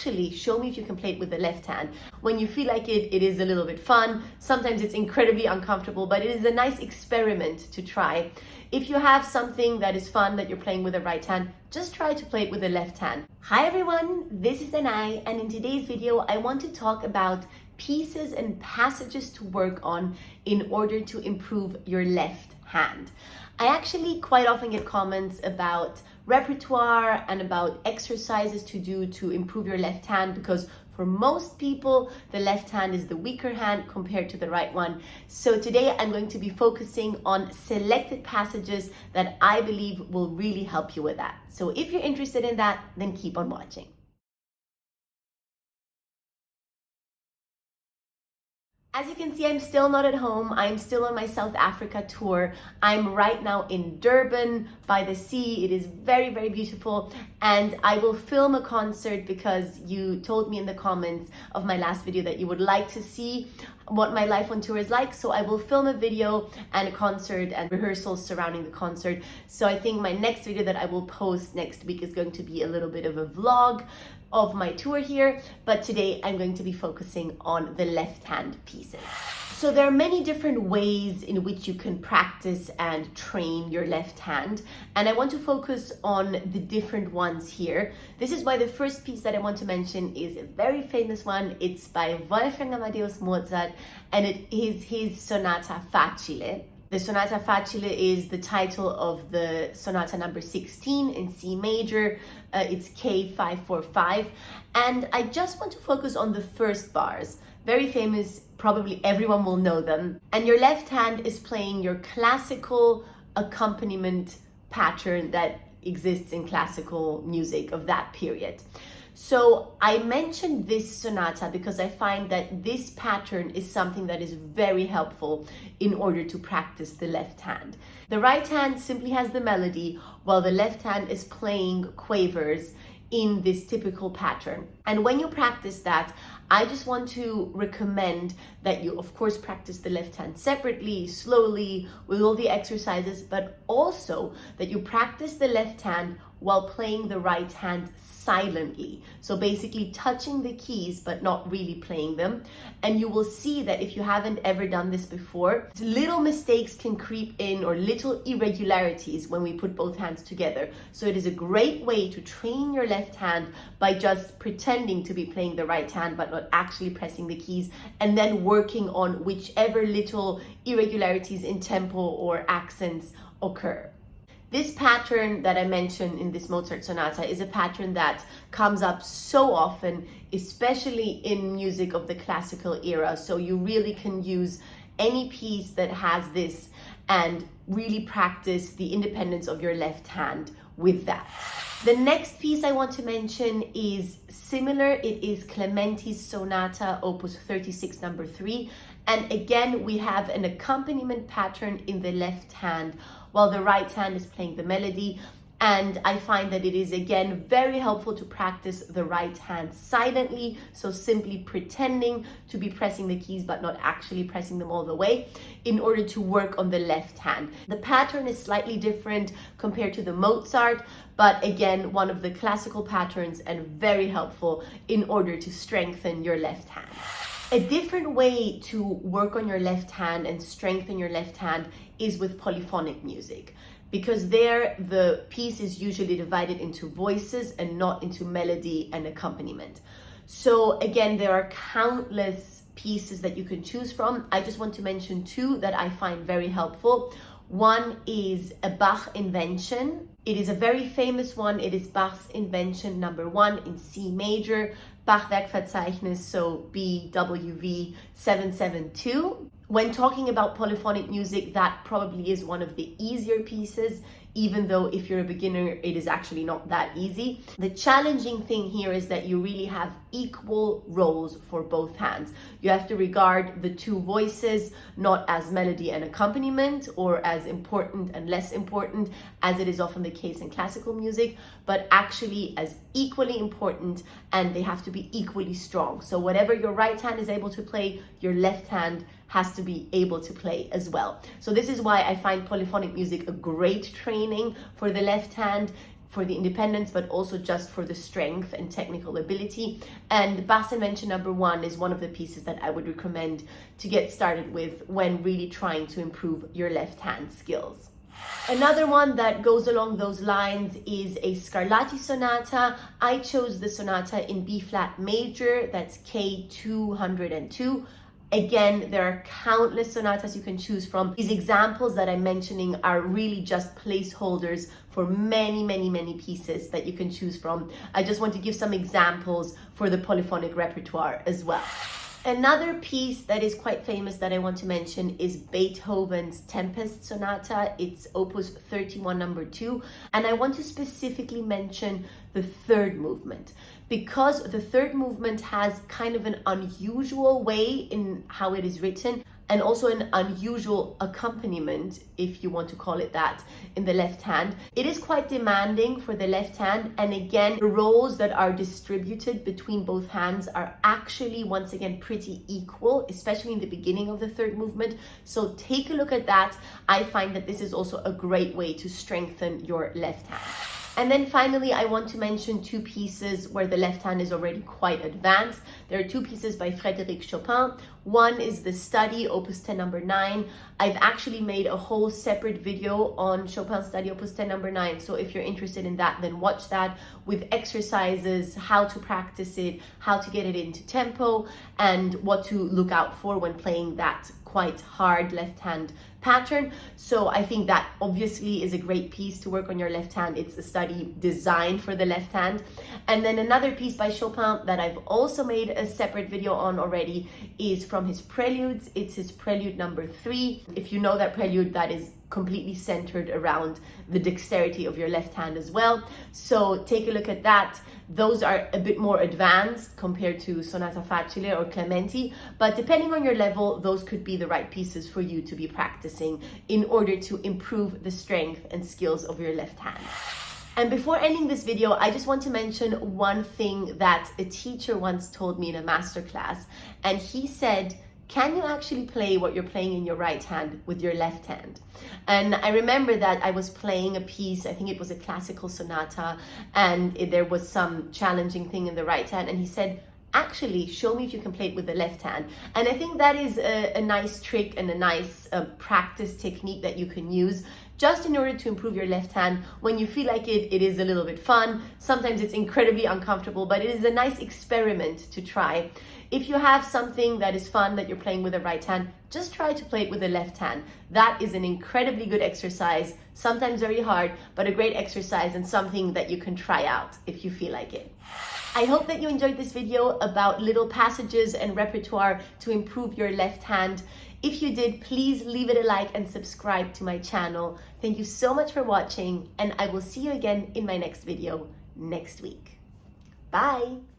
actually show me if you can play it with the left hand. When you feel like it is a little bit fun. Sometimes it's incredibly uncomfortable, but it is a nice experiment to try. If you have something that is fun that you're playing with the right hand, just try to play it with the left hand. Hi everyone, this is Anai, and in today's video I want to talk about pieces and passages to work on in order to improve your left hand. I actually quite often get comments about repertoire and about exercises to do to improve your left hand, because for most people, the left hand is the weaker hand compared to the right one. So today I'm going to be focusing on selected passages that I believe will really help you with that. So if you're interested in that, then keep on watching. As you can see, I'm still not at home. I'm still on my South Africa tour. I'm right now in Durban by the sea. It is very, very beautiful. And I will film a concert because you told me in the comments of my last video that you would like to see what my life on tour is like. So I will film a video and a concert and rehearsals surrounding the concert. So I think my next video that I will post next week is going to be a little bit of a vlog of my tour here, but today I'm going to be focusing on the left hand pieces. So there are many different ways in which you can practice and train your left hand, and I want to focus on the different ones here. This is why the first piece that I want to mention is a very famous one. It's by Wolfgang Amadeus Mozart, and it is his Sonata Facile. The Sonata Facile is the title of the Sonata number 16 in C major. It's K545. And I just want to focus on the first bars. Very famous, probably everyone will know them. And your left hand is playing your classical accompaniment pattern that exists in classical music of that period. So I mentioned this sonata because I find that this pattern is something that is very helpful in order to practice the left hand. The right hand simply has the melody, while the left hand is playing quavers in this typical pattern. And when you practice that, I just want to recommend that you, of course, practice the left hand separately, slowly, with all the exercises, but also that you practice the left hand while playing the right hand silently. So basically touching the keys, but not really playing them. And you will see that if you haven't ever done this before, little mistakes can creep in, or little irregularities when we put both hands together. So it is a great way to train your left hand by just pretending to be playing the right hand, but not actually pressing the keys, and then working on whichever little irregularities in tempo or accents occur. This pattern that I mentioned in this Mozart sonata is a pattern that comes up so often, especially in music of the classical era. So you really can use any piece that has this and really practice the independence of your left hand with that. The next piece I want to mention is similar. It is Clementi's Sonata, Opus 36, number 3. And again, we have an accompaniment pattern in the left hand, while the right hand is playing the melody. And I find that it is, again, very helpful to practice the right hand silently. So simply pretending to be pressing the keys, but not actually pressing them all the way, in order to work on the left hand. The pattern is slightly different compared to the Mozart, but again, one of the classical patterns and very helpful in order to strengthen your left hand. A different way to work on your left hand and strengthen your left hand is with polyphonic music, because there the piece is usually divided into voices and not into melody and accompaniment. So again, there are countless pieces that you can choose from. I just want to mention two that I find very helpful. One is a Bach invention. It is a very famous one. It is Bach's invention number 1 in C major, Bachwerkverzeichnis, so BWV 772. When talking about polyphonic music, that probably is one of the easier pieces, even though if you're a beginner, it is actually not that easy. The challenging thing here is that you really have equal roles for both hands. You have to regard the two voices not as melody and accompaniment, or as important and less important, as it is often the case in classical music, but actually as equally important, and they have to be equally strong. So whatever your right hand is able to play, your left hand has to be able to play as well. So this is why I find polyphonic music a great training for the left hand. for the independence, but also just for the strength and technical ability. And bass invention number 1 is one of the pieces that I would recommend to get started with when really trying to improve your left hand skills. Another one that goes along those lines is a Scarlatti sonata. I chose the sonata in B flat major, that's K202. Again, there are countless sonatas you can choose from. These examples that I'm mentioning are really just placeholders for many, many, many pieces that you can choose from. I just want to give some examples for the polyphonic repertoire as well. Another piece that is quite famous that I want to mention is Beethoven's Tempest Sonata. It's Opus 31 number 2. And I want to specifically mention the third movement, because the third movement has kind of an unusual way in how it is written, and also an unusual accompaniment, if you want to call it that, in the left hand. It is quite demanding for the left hand, and again, the roles that are distributed between both hands are actually, once again, pretty equal, especially in the beginning of the third movement. So take a look at that. I find that this is also a great way to strengthen your left hand. And then finally, I want to mention 2 pieces where the left hand is already quite advanced. There are 2 pieces by Frédéric Chopin. One is the Study, Opus 10 number 9. I've actually made a whole separate video on Chopin's Study, Opus 10 number 9. So if you're interested in that, then watch that, with exercises, how to practice it, how to get it into tempo, and what to look out for when playing that quite hard left hand pattern. So I think that obviously is a great piece to work on your left hand. It's a study designed for the left hand. And then another piece by Chopin that I've also made a separate video on already is from his preludes. It's his prelude number 3. If you know that prelude, that is completely centered around the dexterity of your left hand as well. So take a look at that. Those are a bit more advanced compared to Sonata Facile or Clementi, but depending on your level, those could be the right pieces for you to be practicing in order to improve the strength and skills of your left hand. And before ending this video, I just want to mention one thing that a teacher once told me in a masterclass, and he said, can you actually play what you're playing in your right hand with your left hand? And I remember that I was playing a piece, I think it was a classical sonata, and there was some challenging thing in the right hand, and he said, actually, show me if you can play it with the left hand. And I think that is a nice trick and a nice practice technique that you can use just in order to improve your left hand. When you feel like it is a little bit fun. Sometimes it's incredibly uncomfortable, but it is a nice experiment to try. If you have something that is fun that you're playing with the right hand, just try to play it with the left hand. That is an incredibly good exercise, sometimes very hard, but a great exercise and something that you can try out if you feel like it. I hope that you enjoyed this video about little passages and repertoire to improve your left hand. If you did, please leave it a like and subscribe to my channel. Thank you so much for watching, and I will see you again in my next video next week. Bye!